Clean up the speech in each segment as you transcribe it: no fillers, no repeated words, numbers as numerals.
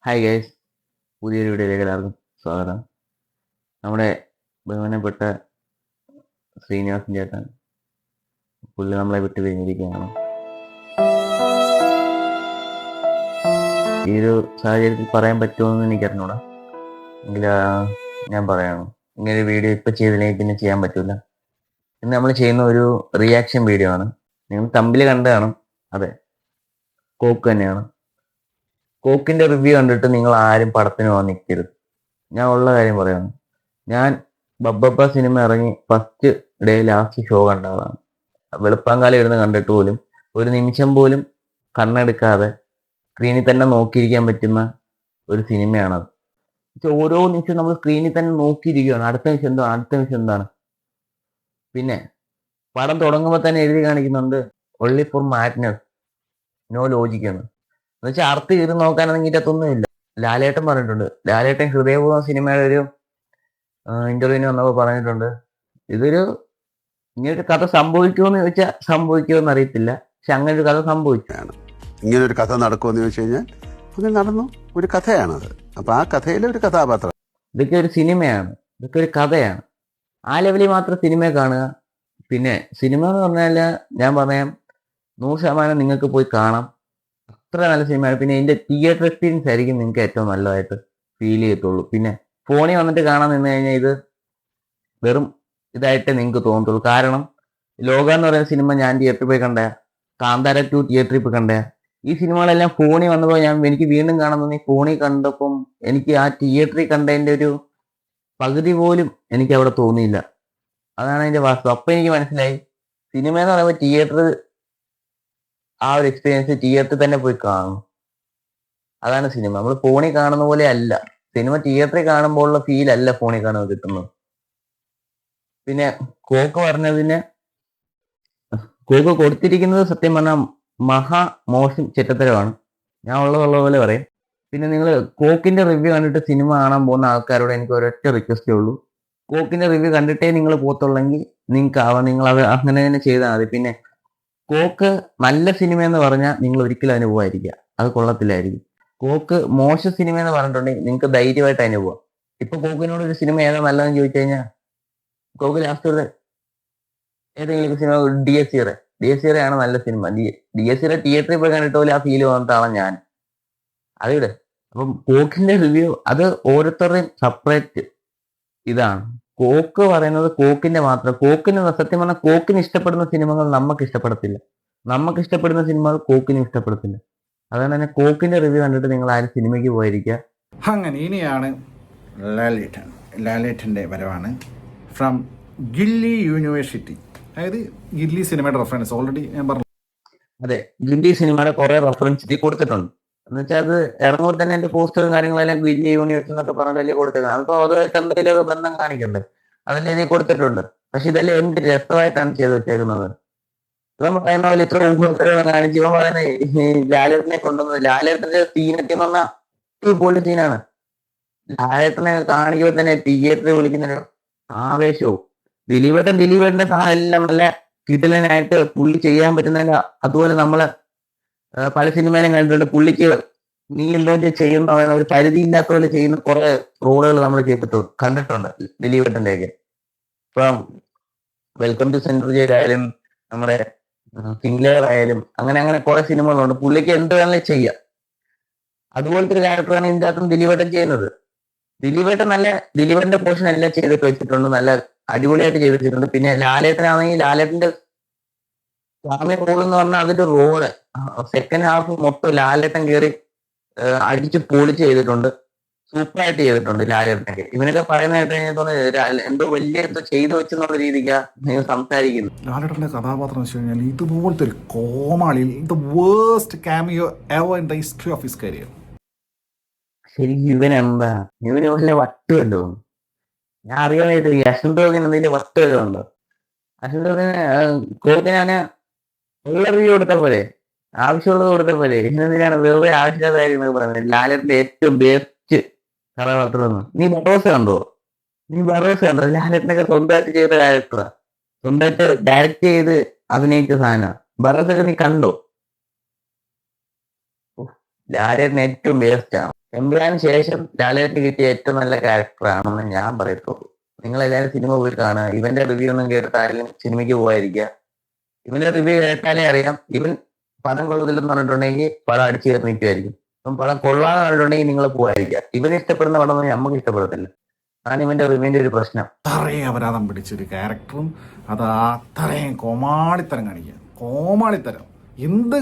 Hi guys, പുതിയൊരു വീഡിയോയിലേക്ക് എല്ലാവർക്കും സ്വാഗതം. നമ്മുടെ ബഹുമാനപ്പെട്ട ശ്രീനിവാസൻ ചേട്ടൻ പുള്ളി നമ്മളെ വിട്ടു പിരിഞ്ഞിരിക്കുകയാണ്. ഈ ഒരു സാഹചര്യത്തിൽ പറയാൻ പറ്റുമെന്ന് എനിക്കറിഞ്ഞൂടാ, എങ്കിൽ ഞാൻ പറയണം. ഇങ്ങനെ ഒരു വീഡിയോ ഇപ്പം ചെയ്തില്ലെങ്കിൽ പിന്നെ ചെയ്യാൻ പറ്റില്ല. ഇന്ന് നമ്മൾ ചെയ്യുന്ന ഒരു റിയാക്ഷൻ വീഡിയോ ആണ്. നിങ്ങൾ തമ്പിൽ കണ്ടു കാണും, അതെ, കോക്ക് തന്നെയാണ്. കോക്കിന്റെ റിവ്യൂ കണ്ടിട്ട് നിങ്ങൾ ആരും പടത്തിന് പോകാൻ നിൽക്കരുത്. ഞാൻ ഉള്ള കാര്യം പറയാണ്. ഞാൻ ബബ്ബപ്പ സിനിമ ഇറങ്ങി ഫസ്റ്റ് ഡേ ലാസ്റ്റ് ഷോ കണ്ട ആളാണ്. വെളുപ്പാങ്കാലം ഇരുന്ന് കണ്ടിട്ട് പോലും ഒരു നിമിഷം പോലും കണ്ണെടുക്കാതെ സ്ക്രീനിൽ തന്നെ നോക്കിയിരിക്കാൻ പറ്റുന്ന ഒരു സിനിമയാണത്. ഓരോ നിമിഷം നമ്മൾ സ്ക്രീനിൽ തന്നെ നോക്കിയിരിക്കുകയാണ്. അടുത്ത നിമിഷം എന്താണ്, അടുത്ത നിമിഷം എന്താണ്. പിന്നെ പടം തുടങ്ങുമ്പോൾ തന്നെ എഴുതി കാണിക്കുന്നുണ്ട് only for madness, no logic എന്ന് വെച്ചാൽ അർത്ഥം ഇരുന്ന് നോക്കാനാണെങ്കിൽ ഇതിനകത്തൊന്നുമില്ല. ലാലേട്ടൻ പറഞ്ഞിട്ടുണ്ട്. ലാലേട്ടൻ ഹൃദയപൂർവ്വം സിനിമയുടെ ഒരു ഇന്റർവ്യൂവിന് വന്നപ്പോൾ പറഞ്ഞിട്ടുണ്ട്, ഇതൊരു ഇങ്ങനൊരു കഥ സംഭവിക്കുമെന്ന് ചോദിച്ചാൽ സംഭവിക്കുമെന്ന് അറിയത്തില്ല, പക്ഷെ അങ്ങനെ ഒരു കഥ സംഭവിച്ചാണ്. ഇങ്ങനൊരു കഥ നടക്കുമെന്ന് ചോദിച്ചു കഴിഞ്ഞാൽ അങ്ങനെ നടന്നു. ഒരു കഥയാണത്. അപ്പൊ ആ കഥയിലെ ഒരു കഥാപാത്രം. ഇതൊക്കെ ഒരു സിനിമയാണ്, ഇതൊക്കെ ഒരു കഥയാണ്. ആ ലെവലിൽ മാത്രം സിനിമയെ കാണുക. പിന്നെ സിനിമ എന്ന് പറഞ്ഞാൽ ഞാൻ പറയാം, 100% നിങ്ങൾക്ക് പോയി കാണാം. അത്ര നല്ല സിനിമയാണ്. പിന്നെ ഇതിന്റെ തിയേറ്റർ എക്സ്പീരിയൻസ് ആയിരിക്കും നിങ്ങൾക്ക് ഏറ്റവും നല്ലതായിട്ട് ഫീൽ ചെയ്യത്തുള്ളൂ. പിന്നെ ഫോണിൽ വന്നിട്ട് കാണാൻ നിന്ന് കഴിഞ്ഞാൽ ഇത് വെറും ഇതായിട്ടേ നിങ്ങൾക്ക് തോന്നത്തുള്ളൂ. കാരണം ലോക എന്ന് പറയുന്ന സിനിമ ഞാൻ തിയേറ്ററിൽ പോയി കണ്ട, കാന്താര 2 തിയേറ്ററിൽ പോയി കണ്ട, ഈ സിനിമകളെല്ലാം ഫോണിൽ വന്നപ്പോൾ എനിക്ക് വീണ്ടും കാണാൻ തോന്നി. ഫോണിൽ കണ്ടപ്പം എനിക്ക് ആ തിയേറ്ററിൽ കണ്ടതിൻ്റെ ഒരു പകുതി പോലും എനിക്ക് അവിടെ തോന്നിയില്ല. അതാണ് അതിന്റെ വാസ്തവം. അപ്പം എനിക്ക് മനസ്സിലായി, സിനിമ എന്ന് പറയുമ്പോൾ തിയേറ്റർ, ആ ഒരു എക്സ്പീരിയൻസ് തിയേറ്ററിൽ തന്നെ പോയി കാണും. അതാണ് സിനിമ. നമ്മൾ ഫോണിൽ കാണുന്ന പോലെ അല്ല സിനിമ. തിയേറ്ററിൽ കാണുമ്പോഴുള്ള ഫീൽ അല്ല ഫോണിൽ കാണുമ്പോൾ കിട്ടുന്നത്. പിന്നെ കോക്ക് പറഞ്ഞതിന് കോക്ക് കൊടുത്തിരിക്കുന്നത് സത്യം പറഞ്ഞാൽ മഹാ മോശം ചെറ്റത്തരമാണ്. ഞാൻ ഉള്ള പോലെ പറയും. പിന്നെ നിങ്ങൾ കോക്കിന്റെ റിവ്യൂ കണ്ടിട്ട് സിനിമ കാണാൻ പോകുന്ന ആൾക്കാരോട് എനിക്ക് ഒരൊറ്റ റിക്വസ്റ്റേ ഉള്ളൂ. കോക്കിന്റെ റിവ്യൂ കണ്ടിട്ടേ നിങ്ങൾ പോത്തുള്ളെങ്കിൽ നിങ്ങൾ അത് അങ്ങനെ തന്നെ ചെയ്താൽ മതി. പിന്നെ കോക്ക് നല്ല സിനിമ എന്ന് പറഞ്ഞാൽ നിങ്ങൾ ഒരിക്കലും അതിന് പോകാതിരിക്കുക, അത് കൊള്ളത്തില്ലായിരിക്കും. കോക്ക് മോശം സിനിമ എന്ന് പറഞ്ഞിട്ടുണ്ടെങ്കിൽ നിങ്ങൾക്ക് ധൈര്യമായിട്ട് അതിന് പോവാം. ഇപ്പൊ കോക്കിനോട് ഒരു സിനിമ ഏതാ നല്ലതെന്ന് ചോദിച്ചു കഴിഞ്ഞാൽ കോക്ക് ലാസ്റ്റ് ഒരു ഏതെങ്കിലും സിനിമ DSC ആണ് നല്ല സിനിമ. DSC തിയേറ്ററിൽ പോയി കണ്ടിട്ട് പോലെ ആ ഫീല് വന്നിട്ടാണ് ഞാൻ അതിവിടെ. അപ്പം കോക്കിന്റെ റിവ്യൂ അത് ഓരോരുത്തരുടെയും സെപ്പറേറ്റ് ഇതാണ്. കോക്ക് പറയുന്നത് കോക്കിന്റെ മാത്രം. കോക്കിന് സത്യം പറഞ്ഞാൽ കോക്കിന് ഇഷ്ടപ്പെടുന്ന സിനിമകൾ നമുക്ക് ഇഷ്ടപ്പെടത്തില്ല, നമുക്ക് ഇഷ്ടപ്പെടുന്ന സിനിമകൾ കോക്കിനും ഇഷ്ടപ്പെടത്തില്ല. അതുകൊണ്ട് തന്നെ കോക്കിന്റെ റിവ്യൂ കണ്ടിട്ട് നിങ്ങൾ ആരും സിനിമയ്ക്ക് പോയിരിക്കുക. അങ്ങനെ ഇനിയാണ് ലാലേട്ടൻ്റെ വരവാണ്. ഫ്രം ഗില്ലി യൂണിവേഴ്സിറ്റി, അതായത് ഗില്ലി സിനിമയുടെ റെഫറൻസ് ഓൾറെഡി ഞാൻ പറഞ്ഞു. അതെ, ഗില്ലി സിനിമയുടെ കുറെ റെഫറൻസ് ഇതിൽ കൊടുത്തിട്ടുണ്ട്. എന്ന് വെച്ചാൽ അത് ഇറങ്ങുമ്പോൾ തന്നെ എന്റെ പോസ്റ്ററും കാര്യങ്ങളെല്ലാം ഗില്ലി യൂണിവേഴ്സ് എന്നൊക്കെ പറഞ്ഞല്ലേ കൊടുത്തിട്ടുണ്ട്. അപ്പോൾ അതുമായിട്ട് എന്തെങ്കിലുമൊക്കെ ബന്ധം കാണിക്കണ്ടേ, അതെല്ലാം ഇതിൽ കൊടുത്തിട്ടുണ്ട്. പക്ഷെ ഇതെല്ലാം എന്ത് രസമായിട്ടാണ് ചെയ്ത് വെച്ചേക്കുന്നത്. ഇവൻ പറയുന്ന പോലെ ഇത്ര ഊഹോത്തരവ് കാണിച്ച് ഇവൻ പറയുന്ന ലാലേട്ടനെ കൊണ്ടുവന്നത്, ലാലേട്ടന്റെ സീനൊക്കെ എന്ന് പറഞ്ഞാൽ പൊളി സീനാണ്. ലാലേട്ടനെ കാണിക്കുമ്പോൾ തന്നെ തിയേറ്ററിൽ വിളിക്കുന്നൊരു ആവേശവും. ദിലീപേട്ടന്റെ എല്ലാം നല്ല കിടിലനായിട്ട് പുള്ളി ചെയ്യാൻ പറ്റുന്നില്ല. അതുപോലെ നമ്മള് പല സിനിമയിലും കണ്ടിട്ടുണ്ട്, പുള്ളിക്ക് നീ എന്തോ ചെയ്യുന്ന ഒരു പരിധിയില്ലാത്ത പോലെ ചെയ്യുന്ന കുറെ റോളുകൾ നമ്മൾ കണ്ടിട്ടുണ്ട് ദിലീപേട്ടന്റെ ഒക്കെ. ഇപ്പം വെൽക്കം ടു സെൻട്രൽ ജയിലായാലും നമ്മുടെ സിംഗ്ലർ ആയാലും അങ്ങനെ കുറെ സിനിമകളുണ്ട്. പുള്ളിക്ക് എന്ത് വേണമെങ്കിലും ചെയ്യാം. അതുപോലത്തെ ഒരു ക്യാരക്ടറാണ് ഇതിൻ്റെ അകത്തും ദിലീപേട്ടൻ ചെയ്യുന്നത്. ദിലീപേട്ടന്റെ പോർഷൻ എല്ലാം ചെയ്തിട്ട് വെച്ചിട്ടുണ്ട്, നല്ല അടിപൊളിയായിട്ട് ചെയ്ത് വെച്ചിട്ടുണ്ട്. പിന്നെ ലാലേട്ടനാണെങ്കിൽ ലാലേട്ടന്റെ സ്വാമി റോൾ എന്ന് പറഞ്ഞാൽ അതിന്റെ റോള് സെക്കൻഡ് ഹാഫ് മൊത്തം ലാലേട്ടൻ കയറി അടിച്ച് പൊളിച്ച് ചെയ്തിട്ടുണ്ട്, സൂപ്പറായിട്ട് ചെയ്തിട്ടുണ്ട് ലാലേട്ടനൊക്കെ. ഇവനൊക്കെ പറയുന്നതായിട്ട് എന്തോ വലിയ എന്തോ ചെയ്തു വെച്ചെന്നുള്ള രീതിക്കാണ് നിങ്ങൾ സംസാരിക്കുന്നത്. ലാലേട്ടൻ്റെ കഥാപാത്രം എന്ന് വെച്ച് കഴിഞ്ഞാൽ ഇതുപോലത്തെ ഒരു കോമാളി, the worst cameo ever in the history of his career. ശരിക്കും ഇവനെന്താ, ഇവന് വല്ല വട്ടുമല്ലോ. ഞാൻ അറിയാനായിട്ട് അശ്വിൻ ടോക്കിന് എന്തെങ്കിലും വട്ടുമല്ലോ ഉണ്ടോ? അശ്വിൻ ടോക്കിന് കോക്കിനെ ഉള്ള റിവ്യൂ കൊടുത്ത പോലെ, ആവശ്യമുള്ളത് കൊടുത്ത പോലെ. ഇതിനെന്തിനാണ് വെറുതെ ആവശ്യമില്ലാത്ത കാര്യങ്ങൾ പറയുന്നത്? ലാലേട്ടന്റെ ഏറ്റവും ബെസ്റ്റ് കഥാപാത്രം. നീ ബറോസ് കണ്ടോ? ലാലേട്ടനൊക്കെ സ്വന്തമായിട്ട് ചെയ്ത ക്യാരക്ടറാ, സ്വന്തമായിട്ട് ഡയറക്റ്റ് ചെയ്ത് അഭിനയിച്ച സാധനം. ബറോസൊക്കെ നീ കണ്ടോ? ലാലേട്ടൻ ഏറ്റവും ബേസ്റ്റ് ആണ്. എംബ്രാന് ശേഷം ലാലേട്ടന് കിട്ടിയ ഏറ്റവും നല്ല ക്യാരക്ടർ ആണെന്ന് ഞാൻ പറയത്തുള്ളൂ. നിങ്ങൾ എല്ലാവരും സിനിമ പോയി കാണുക. ഇവന്റെ റിവ്യൂ ഒന്നും കേട്ടിട്ട് ആരെങ്കിലും സിനിമയ്ക്ക് പോകാതിരിക്കുക. ഇവന്റെ റിവ്യൂ കേട്ടാലേ അറിയാം ഇവൻ പടം കൊള്ളത്തില്ലെന്ന് പറഞ്ഞിട്ടുണ്ടെങ്കിൽ പടം അടിച്ചു കയറി നിൽക്കുമായിരിക്കും. ഇപ്പം പടം കൊള്ളാന്ന് പറഞ്ഞിട്ടുണ്ടെങ്കിൽ നിങ്ങൾ പോകാതിരിക്കുക. ഇവന് ഇഷ്ടപ്പെടുന്ന പടം നമുക്ക് ഇഷ്ടപ്പെടത്തില്ല. അതാണ് ഇവന്റെ റിവ്യൂവിന്റെ ഒരു പ്രശ്നം. അത്രയും അപരാധം പിടിച്ചൊരു ക്യാരക്ടറും അത് അത്രയും കോമാളിത്തരം കാണിക്കുക. കോമാളിത്തരം എന്ത്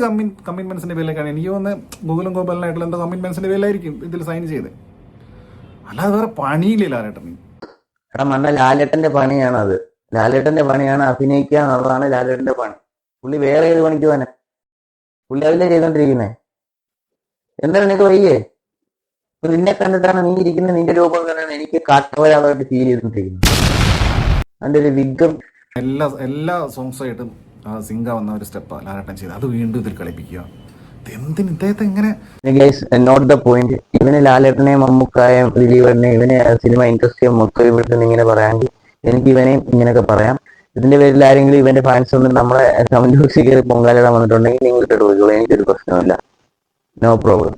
കമ്മിറ്റ്മെന്റ്സിന്റെ പേരിലേക്കാണ് എനിക്ക് തോന്നുന്നത്. ഗൂഗിളും ഗോപാലനായിട്ടുള്ള എന്തോ കമ്മിറ്റ്മെന്റ്സിന്റെ പേരിലായിരിക്കും ഇതിൽ സൈൻ ചെയ്ത്. അല്ലാതെ വേറെ പണിയില്ല ലാലേട്ടന്. എടാ മണ്ണ, ലാലേട്ടന്റെ പണിയാണ് അത്. ലാലേട്ടന്റെ പണിയാണ് അഭിനയിക്കുക എന്നുള്ളതാണ് ലാലേട്ടന്റെ പണി. പുള്ളി വേറെ ഏത് പണിക്ക് പോകാനെ? പുള്ളി അതിലേ ചെയ്തോണ്ടിരിക്കുന്നേ. എന്താണ് നിനക്ക് വയ്യേ? ഇപ്പൊ നിന്നെ കണ്ടിട്ടാണ് നീ ഇരിക്കുന്നത്. നിന്റെ രൂപം കണ്ടാണ് എനിക്ക് കാട്ടുപോയാതായിട്ട് ഫീൽ ചെയ്തോണ്ടിരിക്കുന്നത്. അതിന്റെ ഒരു വിഗ്ഗം എല്ലാ സോങ്സായിട്ടും സിംഗ വന്ന ഒരു സ്റ്റെപ്പാണ് ലാലേട്ടൻ ചെയ്ത്. അത് വീണ്ടും ഇതിൽ കളിപ്പിക്കുക. എന്തിന് ഇദ്ദേഹത്തെ എങ്ങനെ? Note the point. ഇവന് ലാലേട്ടനെ, മമ്മൂക്കായ, ദിലീപനെ, ഇവനെ സിനിമ ഇൻഡസ്ട്രിയെ മൊത്തം ഇവിടുത്തെ ഇങ്ങനെ പറയാമെങ്കിൽ എനിക്ക് ഇവനെയും ഇങ്ങനെയൊക്കെ പറയാം. ഇതിന്റെ പേരിൽ ആരെങ്കിലും ഇവന്റെ ഫാൻസ് ഒന്നും നമ്മളെ കമന്റ് ബോക്സിൽ കയറി പൊങ്കാലിടാൻ വന്നിട്ടുണ്ടെങ്കിൽ നിങ്ങൾ ഇട്ടിട്ട് പോയിക്കോളൂ. എനിക്കൊരു പ്രശ്നമില്ല. No problem.